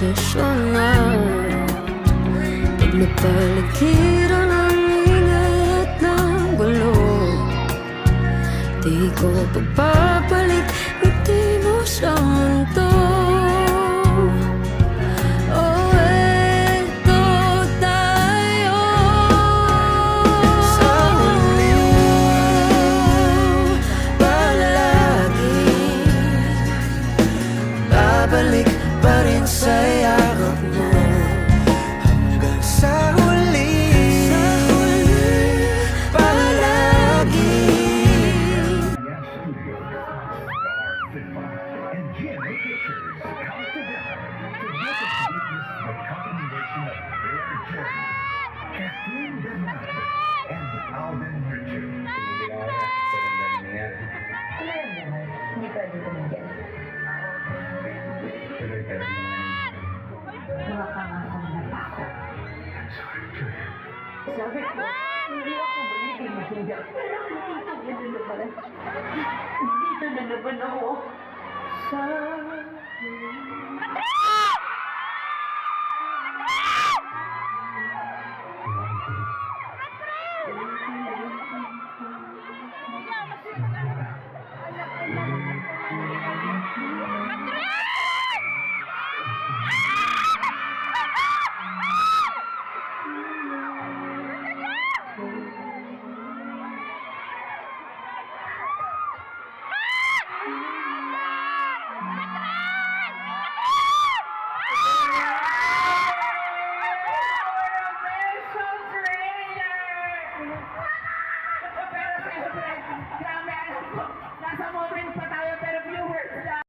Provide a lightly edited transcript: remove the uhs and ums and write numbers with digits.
posisyon na pag napaligiran ang ingay at ng gulo. Di ko pagpapalit ngiti mo sa mundo. Oh, eto tayo sa huli, palagi babalik pa rin sa yakap mo hanggang sa huli, palagi. Hindi pwede tumigil. Nakakangakang natakot. Sabi ko, hindi ako balikin mahiga. Pero dito na naman. Dito na naman ako. Sa... Nasa moment pa tayo pero